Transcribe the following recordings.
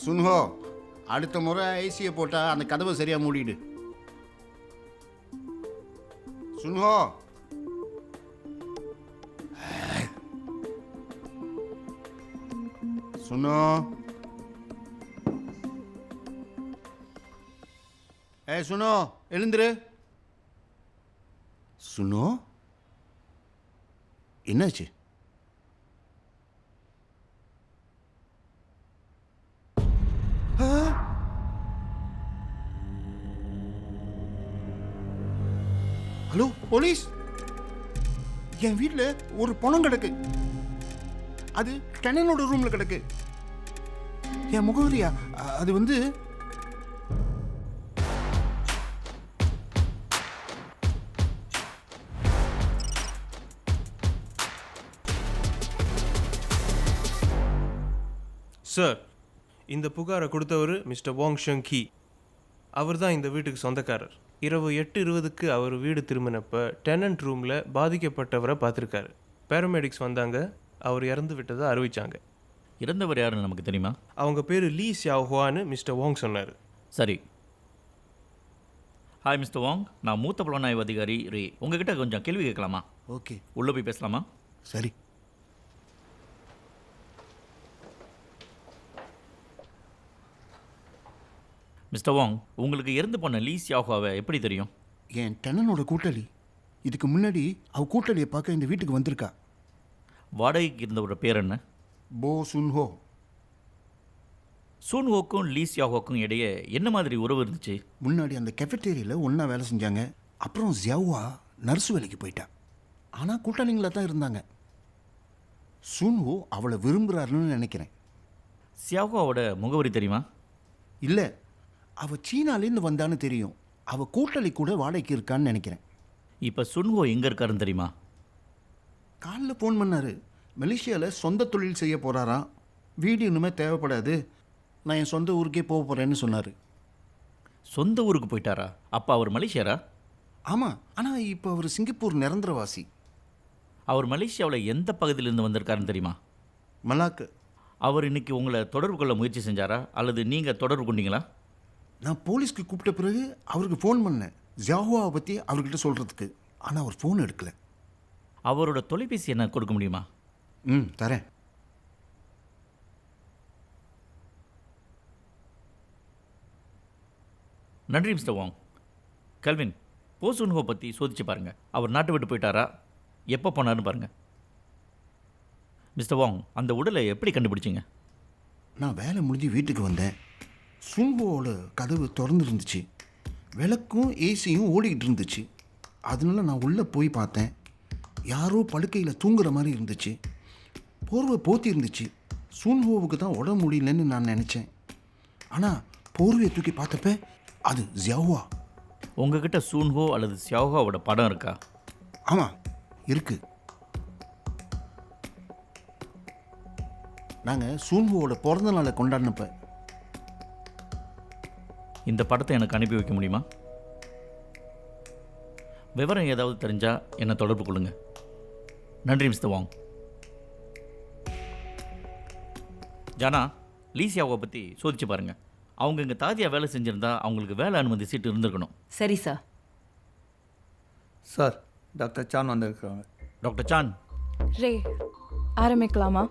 சுன்ஹோ, அடுத்த முறை ஐசியை போட்டால் அந்த கதவை சரியாக மூடிடு. சுன்ஹோ, சுனோ, சுனோ, எழுந்துரு. சுனோ, என்னாச்சு? ஹலோ போலீஸ், என் வீட்டில் ஒரு பணம் கிடக்கு. அது டெனனோட ரூம்ல கிடக்கு. என் முகவரியா அது வந்து சார், இந்த புகாரை கொடுத்தவர் மிஸ்டர் வாங் ஷங் கி. அவர் தான் இந்த வீட்டுக்கு சொந்தக்காரர். இரவு 8:20க்கு அவர் வீடு திரும்பினப்ப டெனன்ட் ரூமில் பாதிக்கப்பட்டவரை பார்த்துருக்காரு. பேராமெடிக்ஸ் வந்தாங்க. அவர் இறந்து விட்டதை அறிவித்தாங்க. இறந்தவர் யாருன்னு நமக்கு தெரியுமா? அவங்க பேர் லீ சியாஹுவான்னு மிஸ்டர் வாங் சொன்னார். சரி. ஹாய் மிஸ்டர் வாங், நான் மூத்த புலனாய்வு அதிகாரி ரே. உங்ககிட்ட கொஞ்சம் கேள்வி கேட்கலாமா? ஓகே. உள்ளே போய் பேசலாமா? சரி. மிஸ்டர் வாங், உங்களுக்கு இறந்து போன லீ சியாஹுவாவை எப்படி தெரியும்? என் டெனனோட கூட்டாளி. இதுக்கு முன்னாடி அவ கூட்டாளியை பார்க்க இந்த வீட்டுக்கு வந்திருக்கா. வாடகைக்கு இருந்தவரோட பேர் என்ன? போ சுன்ஹோ. சூன்ஹோக்கும் லீ சியாஹுவுக்கும் இடையே என்ன மாதிரி உறவு இருந்துச்சு? முன்னாடி அந்த கெஃபெட்டேரியில் ஒன்றா வேலை செஞ்சாங்க. அப்புறம் ஜியாவா நர்ஸ் வேலைக்கு போயிட்டா. ஆனால் கூட்டாளிங்களாக தான் இருந்தாங்க. சுன்ஹோ அவளை விரும்புகிறாருன்னு நினைக்கிறேன். சியாஹுவோட முகவரி தெரியுமா? இல்லை, அவள் சீனாலேருந்து வந்தான்னு தெரியும். அவள் கூட்டாளி கூட வாடகைக்கு இருக்கான்னு நினைக்கிறேன். இப்போ சுன்ஹோ எங்கே இருக்காருன்னு தெரியுமா? காலைல ஃபோன் பண்ணார். மலேசியாவில் சொந்த தொழில் செய்ய போகிறாராம். வீடு இன்னுமே தேவைப்படாது, நான் என் சொந்த ஊருக்கே போக போகிறேன்னு சொன்னார். சொந்த ஊருக்கு போயிட்டாரா? அப்போ அவர் மலேசியாரா? ஆமாம், ஆனால் இப்போ அவர் சிங்கப்பூர் நிரந்தரவாசி. அவர் மலேசியாவில் எந்த பகுதியிலேருந்து வந்திருக்காருன்னு தெரியுமா? மலாக்கு. அவர் இன்னைக்கு உங்களை தொடர்பு கொள்ள முயற்சி செஞ்சாரா அல்லது நீங்கள் தொடர்பு கொண்டீங்களா? நான் போலீஸ்க்கு கூப்பிட்ட பிறகு அவருக்கு ஃபோன் பண்ணேன், ஜியாஹுவாவை பற்றி அவர்கிட்ட சொல்கிறதுக்கு. ஆனால் அவர் ஃபோன் எடுக்கலை. அவரோட தொலைபேசி என்ன கொடுக்க முடியுமா? தரேன். நன்றி மிஸ்டர் வாங். கல்வின், போசுன்ஹோ பற்றி சோதிச்சு பாருங்கள். அவர் நாட்டை விட்டு போயிட்டாரா, எப்போ போனார்னு பாருங்கள். மிஸ்டர் வாங், அந்த உடலை எப்படி கண்டுபிடிச்சிங்க? நான் வேலை முடிஞ்சு வீட்டுக்கு வந்தேன். சுன்ஹோவோட கதவு திறந்து இருந்துச்சு. விளக்கும் ஏசியும் ஓடிக்கிட்டு இருந்துச்சு. அதனால நான் உள்ளே போய் பார்த்தேன். யாரோ படுக்கையில் தூங்குற மாதிரி இருந்துச்சு. போர்வை போத்தி இருந்துச்சு. சுன்ஹோவுக்கு தான் உடம்பு முடியலன்னு நான் நினச்சேன். ஆனால் போர்வையை தூக்கி பார்த்தப்ப அது ஜியாவா. உங்ககிட்ட சூன்ஹோ அல்லது சியாஹுவோட படம் இருக்கா? ஆமாம், இருக்குது. நாங்கள் சூன்ஹோவோட பிறந்த நாளை கொண்டாடினப்ப. இந்த படத்தை எனக்கு அனுப்பி வைக்க முடியுமா? விவரம் ஏதாவது தெரிஞ்சால் என்னை தொடர்பு கொள்ளுங்க. நன்றி மிஸ்டர் வாங். ஜானா, லீசியாவை பற்றி சோதிச்சு பாருங்கள். அவங்க இங்கே தாதியாக வேலை செஞ்சுருந்தா அவங்களுக்கு வேலை அனுமதி சீட்டு இருந்திருக்கணும். சரி சார். சார், டாக்டர் சான் வந்திருக்காங்க. Doctor Chan. ரே, ஆரம்பிக்கலாமா?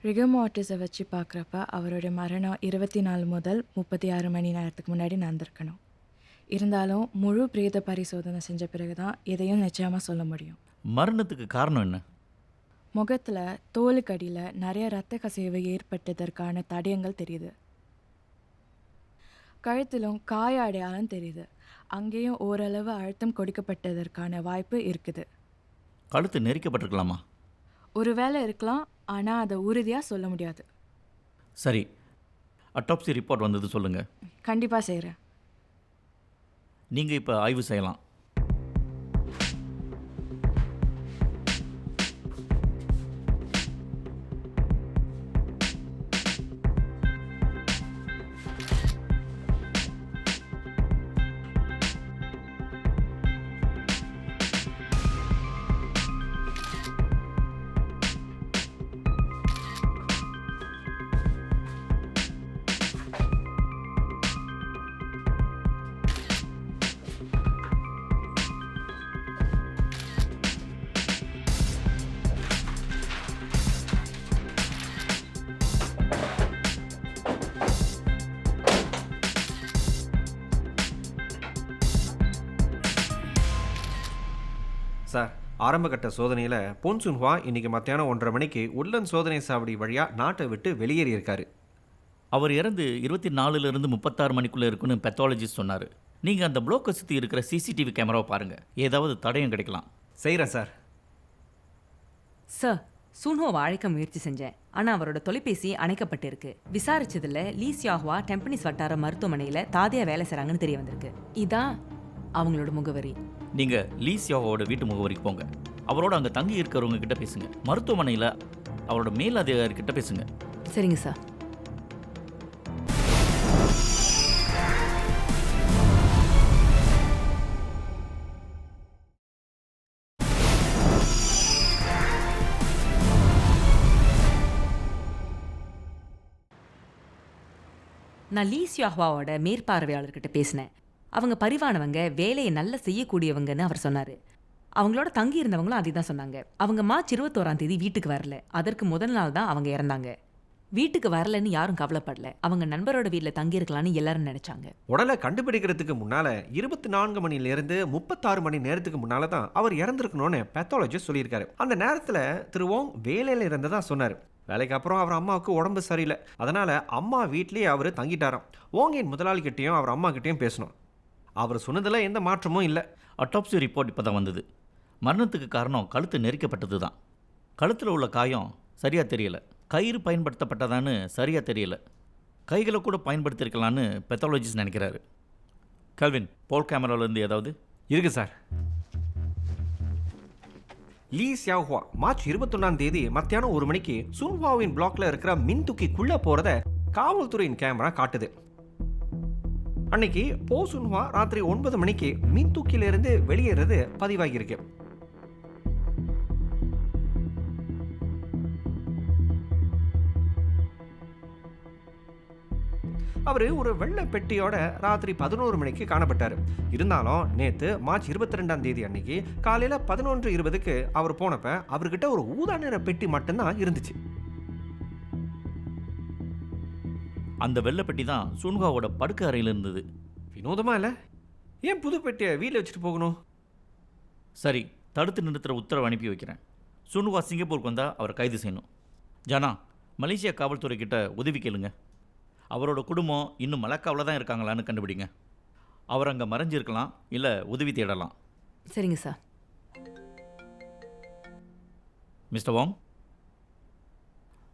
ரிகமாட்டிஸை வச்சு பார்க்குறப்ப அவருடைய மரணம் 24 முதல் 36 மணி நேரத்துக்கு முன்னாடி நடந்திருக்கணும். இருந்தாலும் முழு பிரேத பரிசோதனை செஞ்ச பிறகு தான் எதையும் நிச்சயமாக சொல்ல முடியும். மரணத்துக்கு காரணம் என்ன? முகத்தில் தோலுக்கடியில் நிறைய இரத்த கசிவு ஏற்பட்டதற்கான தடயங்கள் தெரியுது. கழுத்திலும் காய அடையாளம் தெரியுது. அங்கேயும் ஓரளவு அழுத்தம் கொடுக்கப்பட்டதற்கான வாய்ப்பு இருக்குது. கழுத்து நெரிக்கப்பட்டிருக்கலாமா? ஒரு வேளை இருக்கலாம், ஆனால் அதை உறுதியாக சொல்ல முடியாது. சரி, அட்டாப்சி ரிப்போர்ட் வந்தது சொல்லுங்கள். கண்டிப்பாக செய்கிறேன். நீங்கள் இப்போ ஆய்வு செய்யலாம். சார், ஆரம்பகட்ட சோதனையில் போன்சுன்ஹுவா இன்னைக்கு மத்தியானம் 1:30 மணிக்கு உட்லண்ட் சோதனை சாவடி வழியாக நாட்டை விட்டு வெளியேறியிருக்காரு. அவர் இறந்து 24லிருந்து 36 மணிக்குள்ளே இருக்குன்னு பெத்தாலஜிஸ்ட் சொன்னார். நீங்கள் அந்த ப்ளோக்கை சுற்றி இருக்கிற சிசிடிவி கேமராவை பாருங்கள், ஏதாவது தடயம் கிடைக்கலாம். செய்கிறேன் சார். சார், சூன்ஹோவை அழைக்க முயற்சி செஞ்சேன். ஆனால் அவரோட தொலைபேசி அணைக்கப்பட்டிருக்கு. விசாரிச்சதுல லீ சியாஹுவா டெம்பனிஸ் வட்டார மருத்துவமனையில் தாதியா வேலை செய்கிறாங்கன்னு தெரிய வந்திருக்கு. இதான் அவங்களோட முகவரி. நீங்கள் லீ சியாவோட வீட்டு முகவரிக்கு போங்க. அவரோட அங்கே தங்கி இருக்கிறவங்க கிட்ட பேசுங்க. மருத்துவமனையில் அவரோட மேல் அதிகாரிகிட்ட பேசுங்க. சரிங்க சார். நான் லீ சியாஹுவாவோட மேற்பார்வையாளர்கிட்ட பேசினேன். அவங்க பரிவானவங்க, வேலையை நல்லா செய்யக்கூடியவங்கன்னு அவர் சொன்னார். அவங்களோட தங்கி இருந்தவங்களும் அதே தான் சொன்னாங்க. அவங்க மார்ச் 21 வீட்டுக்கு வரல. அதற்கு முதல் நாள் தான் அவங்க இறந்தாங்க. வீட்டுக்கு வரலன்னு யாரும் கவலைப்படல. அவங்க நண்பரோட வீட்டில் தங்கியிருக்கலான்னு எல்லாரும் நினைச்சாங்க. உடலை கண்டுபிடிக்கிறதுக்கு முன்னால் 24 மணிலேருந்து 36 மணி நேரத்துக்கு முன்னால் தான் அவர் இறந்துருக்கணும்னு பெத்தாலஜிஸ்ட் சொல்லியிருக்காரு. அந்த நேரத்தில் திரு வோங் வேலையில் இருந்ததா சொன்னார். வேலைக்கு அப்புறம் அவர் அம்மாவுக்கு உடம்பு சரியில்லை. அதனால் அம்மா வீட்லேயே அவர் தங்கிட்டாராம். ஓங்கின் முதலாளிகிட்டையும் அவர் அம்மா கிட்டேயும் பேசணும். அவர் சொன்னதில் எந்த மாற்றமும் இல்லை. அட்டாப்சி ரிப்போர்ட் இப்போ தான் வந்தது. மரணத்துக்கு காரணம் கழுத்து நெரிக்கப்பட்டது தான். கழுத்தில் உள்ள காயம் சரியாக தெரியல. கயிறு பயன்படுத்தப்பட்டதான்னு சரியாக தெரியல. கைகளை கூட பயன்படுத்தியிருக்கலான்னு பெத்தாலஜிஸ்ட் நினைக்கிறாரு. கல்வின், போல் கேமராவிலேருந்து ஏதாவது இருக்கு சார். லீ சியாஹுவா மார்ச் 21 மத்தியானம் 1 மணிக்கு சுன்ஹுவாவின் பிளாக்ல இருக்கிற மின் தூக்கிக்குள்ள போறத காவல்துறையின் கேமரா காட்டுது. அன்னைக்கு போ சுன்ஹுவா ராத்திரி 9 மணிக்கு மின் தூக்கிலிருந்து வெளியேறது பதிவாகியிருக்கு. அவர் ஒரு வெள்ளை பெட்டியோட ராத்திரி 11 மணிக்கு காணப்பட்டார். இருந்தாலும் நேற்று மார்ச் 22 அன்னைக்கு காலையில் 11:20க்கு அவர் போனப்ப அவர்கிட்ட ஒரு ஊதா நிற பெட்டி மட்டும்தான் இருந்துச்சு. அந்த வெள்ளை பெட்டி தான் சுன்ஹுவாவோட படுக்கை அறையில் இருந்தது. வினோதமா இல்லை? ஏன் புது பெட்டியை வீட்டில் வச்சுட்டு போகணும்? சரி, தடுத்து நிறுத்துகிற உத்தரவு அனுப்பி வைக்கிறேன். சுன்ஹுவா சிங்கப்பூருக்கு வந்தால் அவரை கைது செய்யணும். ஜானா, மலேசியா காவல்துறை கிட்ட உதவி கேளுங்க. அவரோட குடும்பம் இன்னும் மலக்காவில் தான் இருக்காங்களான்னு கண்டுபிடிங்க. அவர் அங்கே மறைஞ்சிருக்கலாம், இல்லை உதவி தேடலாம். சரிங்க சார். மிஸ்டர் வாங்,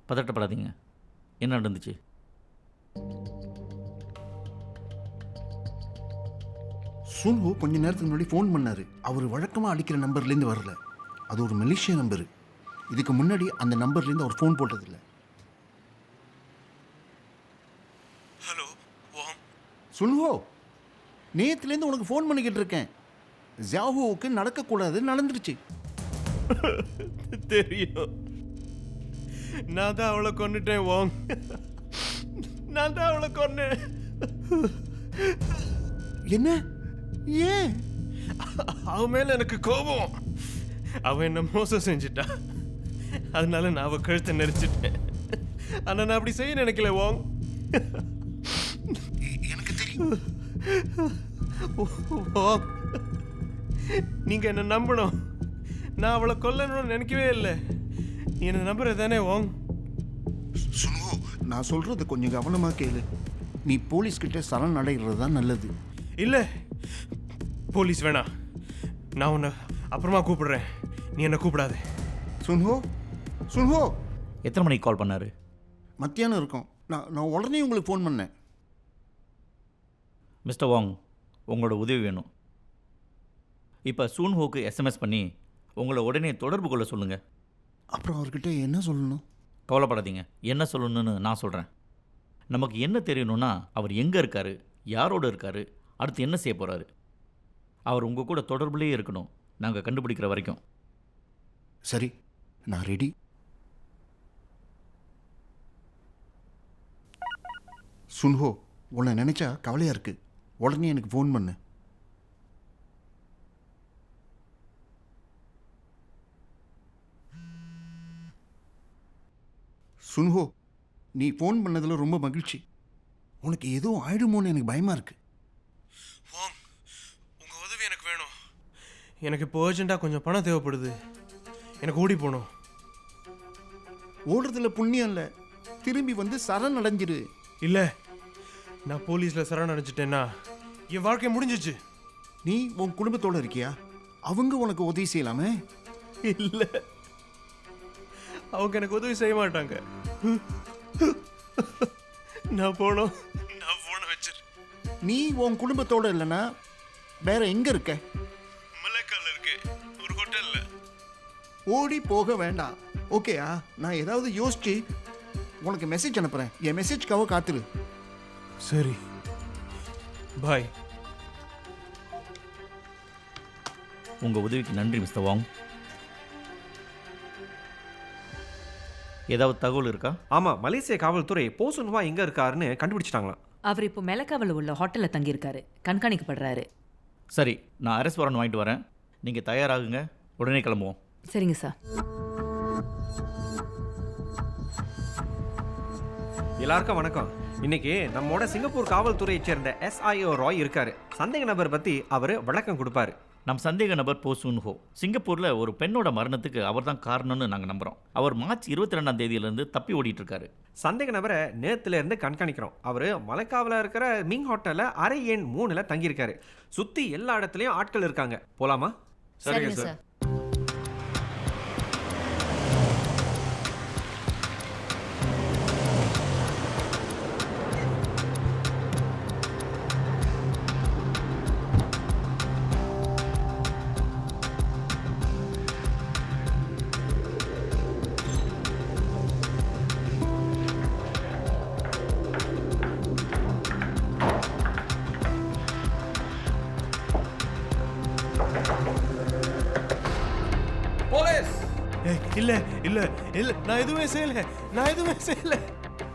பதட்டப்படாதீங்க. என்ன நடந்துச்சு? சுன்ஹோ கொஞ்ச நேரத்துக்கு முன்னாடி ஃபோன் பண்ணார். அவர் வழக்கமாக அடிக்கிற நம்பர்லேருந்து வரல. அது ஒரு மலேசியா நம்பரு. இதுக்கு முன்னாடி அந்த நம்பர்லேருந்து அவர் ஃபோன் போட்டதில்லை. ஹலோ வாங். சுன்ஹோ, நேற்றுலேருந்து உனக்கு ஃபோன் பண்ணிக்கிட்டு இருக்கேன். ஜியாஹோவுக்கு நடக்கக்கூடாது, நடந்துருச்சு. தெரியும். நான் தான் அவளை கொன்னுட்டேன் வாங். நான் தான் அவளை கொன்னேன். என்ன? ஏன்? அவன் மேல எனக்கு கோபம். அவன் என்ன மோசம் செஞ்சுட்டா. அதனால நான் அவ கழுத்தை நெரிச்சிட்டேன். ஆனா நான் அப்படி செய்ய நினைக்கல வாங். எனக்கு தெரியும். வாங், நீங்க என்ன நம்பணும். நான் அவளை கொல்லணும்னு நினைக்கவே இல்லை. நீ என்ன நம்புற தானே வாங்? சுன்ஹோ, நான் சொல்கிறது கொஞ்சம் கவனமாக கேளு. நீ போலீஸ்கிட்ட சரண் அடைகிறது தான் நல்லது. இல்லை, போலீஸ் வேணாம். நான் உன்னை அப்புறமா கூப்பிடுறேன். நீ என்ன கூப்பிடாது. சுன்ஹோ, சுன்ஹோ. எத்தனை மணிக்கு கால் பண்ணார்? மத்தியானம் இருக்கும். நான் உடனே உங்களுக்கு ஃபோன் பண்ணேன். மிஸ்டர் வாங், உங்களோட உதவி வேணும். இப்போ சூன்ஹோக்கு எஸ்எம்எஸ் பண்ணி உங்களை உடனே தொடர்பு கொள்ள சொல்லுங்கள். அப்புறம் அவர்கிட்ட என்ன சொல்லணும்? கவலைப்படாதீங்க, என்ன சொல்லணும்னு நான் சொல்கிறேன். நமக்கு என்ன தெரியணும்னா அவர் எங்கே இருக்கார், யாரோடு இருக்கார், அடுத்து என்ன செய்ய போகிறாரு. அவர் உங்கள் கூட தொடர்புலேயே இருக்கணும், நாங்கள் கண்டுபிடிக்கிற வரைக்கும். சரி, நான் ரெடி. சுன்ஹோ, உன்னை நினச்சா கவலையாக இருக்குது. உடனே எனக்கு ஃபோன் பண்ணு. சுன்ஹோ, நீ ஃபோன் பண்ணதில் ரொம்ப மகிழ்ச்சி. உனக்கு எதுவும் ஆயிடுமோன்னு எனக்கு பயமாக இருக்குது. வாங், உங்கள் உதவி எனக்கு வேணும். எனக்கு இப்போ அர்ஜென்ட்டாக கொஞ்சம் பணம் தேவைப்படுது. எனக்கு ஓடி போகணும். ஓடுறதுல புண்ணியம் இல்லை, திரும்பி வந்து சரண் அடைஞ்சிரு. இல்லை, நான் போலீஸில் சரணடைஞ்சிட்டேன்னா என் வாழ்க்கை முடிஞ்சிச்சு. நீ உன் குடும்பத்தோட இருக்கியா? அவங்க உனக்கு உதவி செய்யலாமே. இல்லை, அவங்க எனக்கு உதவி செய்ய மாட்டாங்க. நான் போனோம், நான் போன வச்சிரு. நீ உன் குடும்பத்தோட இல்லைன்னா வேற எங்க இருக்க? மலைக்கால இருக்கேன், ஒரு ஹோட்டல்ல. ஓடி போக வேண்டாம், ஓகேயா? நான் ஏதாவது யோசிச்சு உனக்கு மெசேஜ் அனுப்புறேன். என் மெசேஜ்க்காக காத்துரு. சரி, பாய். உங்கள் உதவிக்கு நன்றி மிஸ்டர் வாங். ஏதாவது தகவல் இருக்கா? ஆமாம், மலேசிய காவல்துறை போசுன்ஹுவா எங்கே இருக்காருன்னு கண்டுபிடிச்சிட்டாங்களாம். அவர் இப்போ மெலக்காவில் உள்ள ஹோட்டலில் தங்கியிருக்காரு, கண்காணிக்கப்படுறாரு. சரி, நான் அரெஸ்ட் வாரண்ட் வாங்கிட்டு வரேன். நீங்கள் தயாராகுங்க, உடனே கிளம்புவோம். சரிங்க சார். எல்லாருக்கும் வணக்கம். இன்னைக்கு நம்மோட சிங்கப்பூர் காவல்துறையைச் சேர்ந்த SIO ராய் இருக்காரு. சந்தேக நபர் பற்றி அவர் விளக்கம் கொடுப்பாரு. நம் சந்தேக நபர் போ சுன்ஹோ சிங்கப்பூரில் ஒரு பெண்ணோட மரணத்துக்கு அவர் தான் காரணம்னு நாங்கள் நம்புகிறோம். அவர் மார்ச் 22ஆம் தேதியிலேருந்து தப்பி ஓடிட்டு இருக்காரு. சந்தேக நபரை நேற்றுலேருந்து கண்காணிக்கிறோம். அவர் மலைக்காவில் இருக்கிற மிங் ஹோட்டலில் அறை எண் 3ல் தங்கியிருக்காரு. சுற்றி எல்லா இடத்துலையும் ஆட்கள் இருக்காங்க. போலாமா? சரிங்க சார். இல்லை இல்லை இல்லை, நான் எதுவுமே செய்யலை.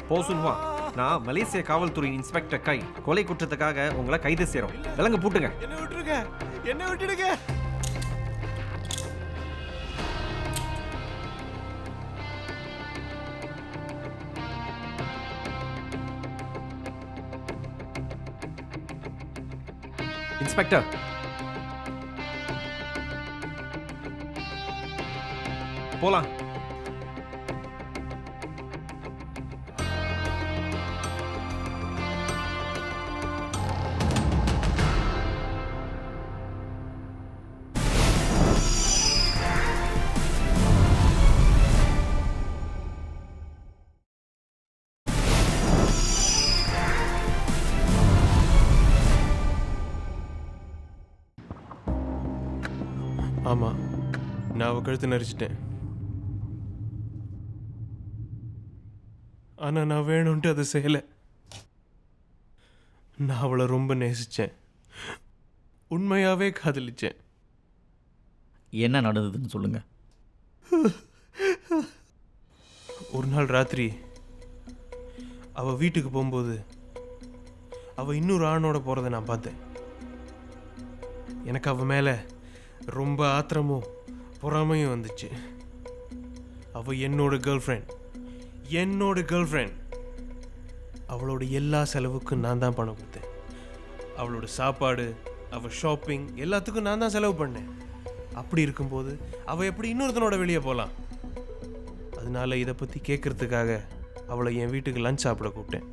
போசுன்ஹுவா, நான் மலேசிய காவல்துறை இன்ஸ்பெக்டர் கை கொலை குற்றத்துக்காக உங்களை கைது செய்கிறோம். விலங்கு பூட்டுங்க. என்ன விட்டுடுங்க. இன்ஸ்பெக்டர், போலாம். ஆமாம், நான் அவள் கழுத்து நரிச்சிட்டேன். ஆனால் நான் வேணும்ன்ட்டு அதை செய்யலை. நான் அவளை ரொம்ப நேசித்தேன், உண்மையாகவே காதலிச்சேன். என்ன நடந்ததுன்னு சொல்லுங்கள். ஒரு நாள் ராத்திரி அவள் வீட்டுக்கு போகும்போது அவள் இன்னொரு ஆணோட போகிறத நான் பார்த்தேன். எனக்கு அவள் மேலே ரொம்ப ஆத்திரமும் பொறாமையும் வந்துச்சு. அவள் என்னோட கேர்ள் ஃப்ரெண்ட். அவளோட எல்லா செலவுக்கும் நான் தான் பணம் கொடுத்தேன். அவளோட சாப்பாடு, அவள் ஷாப்பிங் எல்லாத்துக்கும் நான் தான் செலவு பண்ணேன். அப்படி இருக்கும்போது அவள் எப்படி இன்னொருத்தனோட வெளியே போகலாம்? அதனால இதை பற்றி கேட்குறதுக்காக அவளை என் வீட்டுக்கு லஞ்ச் சாப்பிட கூப்பிட்டேன்.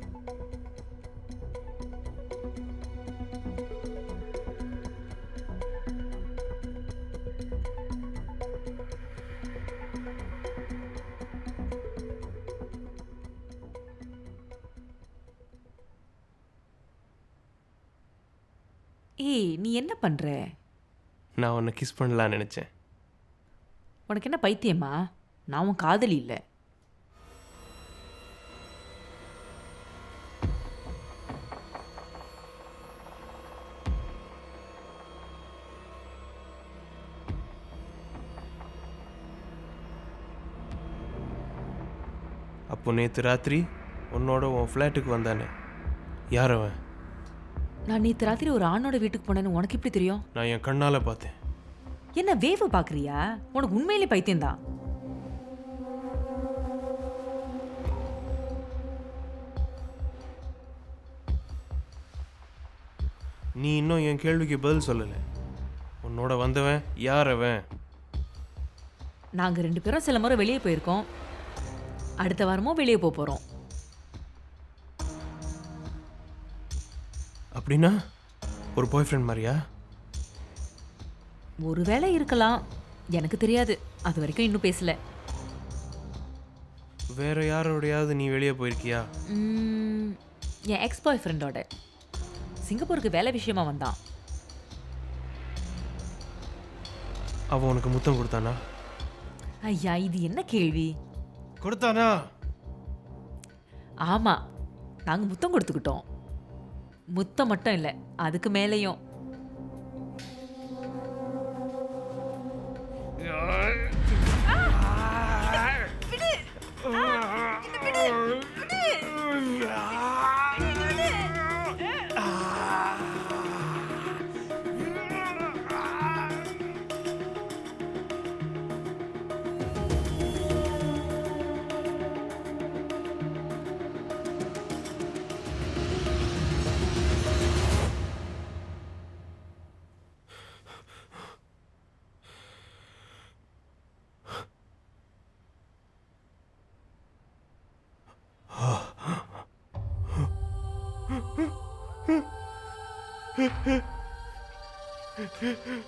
ஏய், நீ என்ன பண்ற? நான் உன்னை கிஸ் பண்ணலான்னு நினச்சேன். உனக்கு என்ன பைத்தியமா? நான் உன் காதலி இல்லை. அப்போ நேற்று ராத்திரி உன்னோட உன் ஃப்ளாட்டுக்கு வந்தானே, யார் அவன்? நான் நேற்று ராத்திரி ஒரு ஆணோட வீட்டுக்கு போனேன்னு உனக்கு எப்படி தெரியும்? நான் என் கண்ணால் பார்த்தேன். என்ன வேவு பார்க்குறியா? உனக்கு உண்மையிலே பைத்தியம்தான். நீ இன்னும் என் கேள்விக்கு பதில் சொல்லலை. உன்னோட வந்தவன் யார் அவன்? நாங்கள் 2 பேரும் சில முறை வெளியே போயிருக்கோம். அடுத்த வாரமும் வெளியே போக போகிறோம். அப்படின்னா ஒரு பாய் ஃப்ரெண்ட் மாதிரியா? ஒருவேளை இருக்கலாம், எனக்கு தெரியாது. அது வரைக்கும் இன்னும் பேசல. வேற யாரோடையாவது நீ வெளியே போயிருக்கியா? என் எக்ஸ் பாய் ஃப்ரெண்டோட சிங்கப்பூருக்கு வேலை விஷயமா வந்தான். அவன் உனக்கு முத்தம் கொடுத்தானா? ஐயா, இது என்ன கேள்வி? கொடுத்தானா? ஆமாம், நாங்கள் முத்தம் கொடுத்துக்கிட்டோம். முத்தம் மட்டும் இல்லை, அதுக்கு மேலேயும்.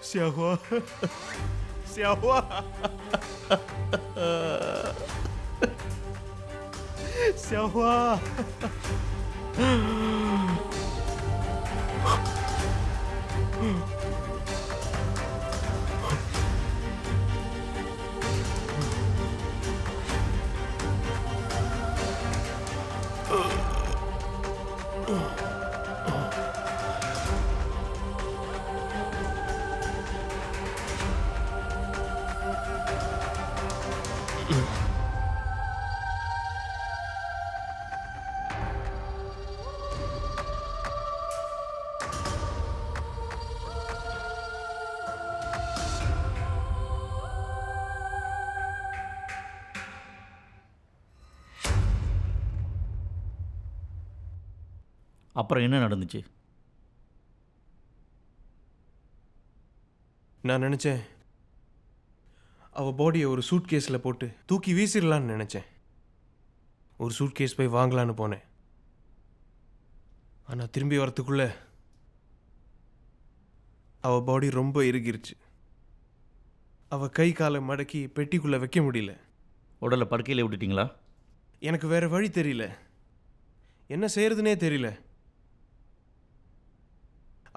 xiahua xiahua xiahua அப்புறம் என்ன நடந்துச்சு? நான் நினச்சேன் அவள் பாடியை ஒரு சூட் கேஸில் போட்டு தூக்கி வீசிடலான்னு நினச்சேன். ஒரு சூட் கேஸ் போய் வாங்கலான்னு போனேன். ஆனால் திரும்பி வரத்துக்குள்ளே அவள் பாடி ரொம்ப இறுகிருச்சு. அவள் கை காலை மடக்கி பெட்டிக்குள்ளே வைக்க முடியல. உடலை படுக்கையில் விட்டுட்டிங்களா? எனக்கு வேறு வழி தெரியல, என்ன செய்யறதுனே தெரியல.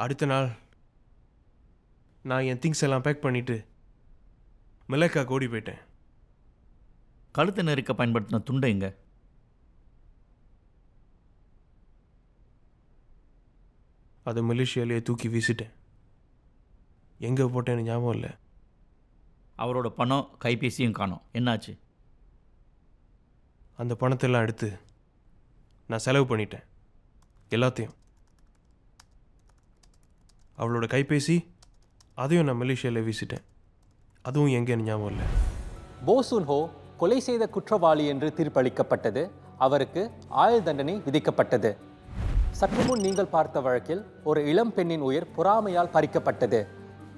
அடுத்த நாள் நான் என் திங்ஸ் எல்லாம் பேக் பண்ணிவிட்டு மிளக்கா ஓடி போயிட்டேன். கழுத்தை நெருக்க பயன்படுத்தின துண்டை எங்க? அதை மலேசியாலேயே தூக்கி வீசிட்டேன். எங்கே போட்டேன்னு ஞாபகம் இல்லை. அவரோட பணம் கைபேசியும் காணோம். என்னாச்சு? அந்த பணத்தெல்லாம் எடுத்து நான் செலவு பண்ணிட்டேன், எல்லாத்தையும். அவளோட கைபேசி அதையும் நான் மலேசியாவில் வீசிட்டேன். அதுவும் எங்கேன்னு ஞாபகம் இல்லை. போசுன்ஹோ கொலை செய்த குற்றவாளி என்று தீர்ப்பளிக்கப்பட்டது. அவருக்கு ஆயுள் தண்டனை விதிக்கப்பட்டது. சற்று முன் நீங்கள் பார்த்த வழக்கில் ஒரு இளம் பெண்ணின் உயிர் பொறாமையால் பறிக்கப்பட்டது.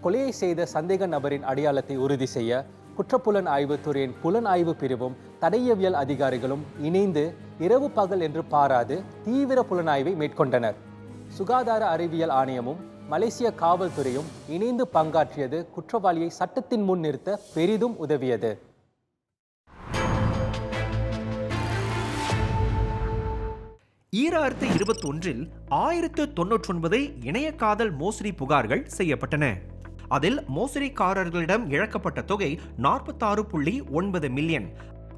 கொலையை செய்த சந்தேக நபரின் அடையாளத்தை உறுதி செய்ய குற்றப்புலன் ஆய்வுத்துறையின் புலன் ஆய்வு பிரிவும் தடயவியல் அதிகாரிகளும் இணைந்து இரவு பகல் என்று பாராது தீவிர புலனாய்வை மேற்கொண்டனர். சுகாதார அறிவியல் ஆணையமும் மலேசிய காவல்துறையும் இணைந்து பங்காற்றியது குற்றவாளியை சட்டத்தின் முன் நிறுத்த பெரிதும் உதவியது. ஈராயிரத்து 21 1099 இணைய காதல் மோசடி புகார்கள் செய்யப்பட்டன. அதில் மோசடிக்காரர்களிடம் இழக்கப்பட்ட தொகை 46.9 மில்லியன்.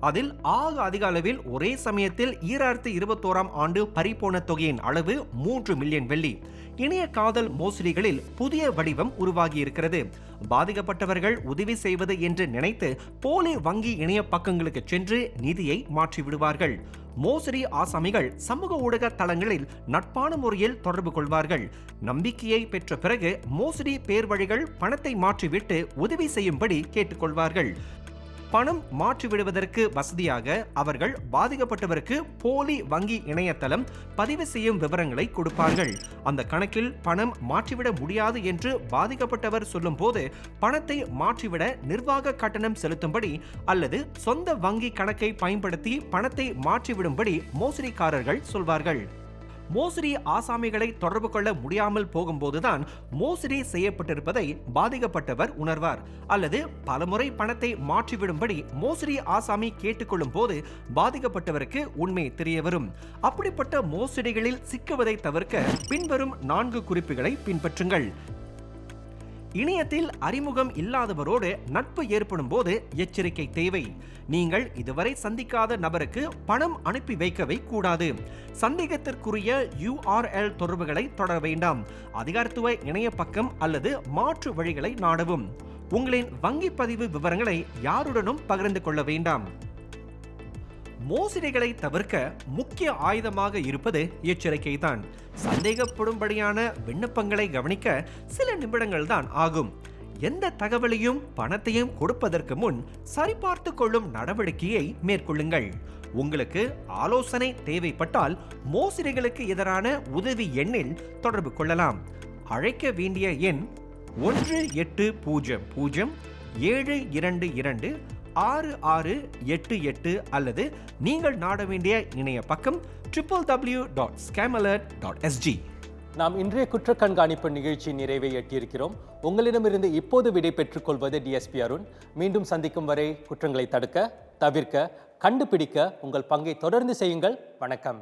அதில் ஆக அதிக அளவில் ஒரே சமயத்தில் 2021 ஆண்டு பறிபோன தொகையின் அளவு 3 மில்லியன் வெள்ளி. இணைய காதல் மோசடிகளில் புதிய வடிவம் உருவாகியிருக்கிறது. பாதிக்கப்பட்டவர்கள் உதவி செய்வது என்று நினைத்து போலி வங்கி இணைய பக்கங்களுக்கு சென்று நிதியை மாற்றிவிடுவார்கள். மோசடி ஆசாமிகள் சமூக ஊடக தளங்களில் நட்பான முறையில் தொடர்பு கொள்வார்கள். நம்பிக்கையை பெற்ற பிறகு மோசடி பேர் வழிகள் பணத்தை மாற்றிவிட்டு உதவி செய்யும்படி கேட்டுக்கொள்வார்கள். பணம் மாற்றிவிடுவதற்கு வசதியாக அவர்கள் பாதிக்கப்பட்டவருக்கு போலி வங்கி இணையதளம் பதிவு செய்யும் விவரங்களை கொடுப்பார்கள். அந்த கணக்கில் பணம் மாற்றிவிட முடியாது என்று பாதிக்கப்பட்டவர் சொல்லும் போது பணத்தை மாற்றிவிட நிர்வாக கட்டணம் செலுத்தும்படி அல்லது சொந்த வங்கி கணக்கை பயன்படுத்தி பணத்தை மாற்றிவிடும்படி மோசடிக்காரர்கள் சொல்வார்கள். மோசடி ஆசாமிகளை தொடர்பு கொள்ள முடியாமல் போகும்போதுதான் மோசடி செய்யப்பட்டிருப்பதை பாதிக்கப்பட்டவர் உணர்வார். அல்லது பலமுறை பணத்தை மாற்றிவிடும்படி மோசடி ஆசாமி கேட்டுக்கொள்ளும் போது பாதிக்கப்பட்டவருக்கு உண்மை தெரிய வரும். அப்படிப்பட்ட மோசடிகளில் சிக்குவதை தவிர்க்க பின்வரும் 4 குறிப்புகளை பின்பற்றுங்கள். இணையத்தில் அறிமுகம் இல்லாதவரோடு நட்பு ஏற்படும் போது எச்சரிக்கை தேவை. நீங்கள் இதுவரை சந்திக்காத நபருக்கு பணம் அனுப்பி வைக்கவே கூடாது. சந்தேகத்திற்குரிய URL தொடர்புகளை தொடர வேண்டாம். அதிகாரத்துவ இணைய பக்கம் அல்லது மாற்று வழிகளை நாடவும். உங்களின் வங்கி பதிவு விவரங்களை யாருடனும் பகிர்ந்து கொள்ள வேண்டாம். மோசடிகளை தவிர்க்க முக்கிய ஆயுதமாக இருப்பது எச்சரிக்கை தான். சந்தேகப்படும்படியான விண்ணப்பங்களை கவனிக்க சில நிமிடங்கள் தான் ஆகும். எந்த தகவலையும் பணத்தையும் கொடுப்பதற்கு முன் சரிபார்த்து கொள்ளும் நடவடிக்கையை மேற்கொள்ளுங்கள். உங்களுக்கு ஆலோசனை தேவைப்பட்டால் மோசடிகளுக்கு எதிரான உதவி எண்ணில் தொடர்பு கொள்ளலாம். அழைக்க வேண்டிய எண் 1800-722-6688 அல்லது நீங்கள் நாட வேண்டிய இணைய பக்கம் www.scamalert.sg. நாம் இன்றைய குற்ற கண்காணிப்பு நிகழ்ச்சி நிறைவை எட்டியிருக்கிறோம். உங்களிடமிருந்து இப்போது விடை பெற்றுக் கொள்வது DSP அருண். மீண்டும் சந்திக்கும் வரை குற்றங்களை தடுக்க, தவிர்க்க, கண்டுபிடிக்க உங்கள் பங்கை தொடர்ந்து செய்யுங்கள். வணக்கம்.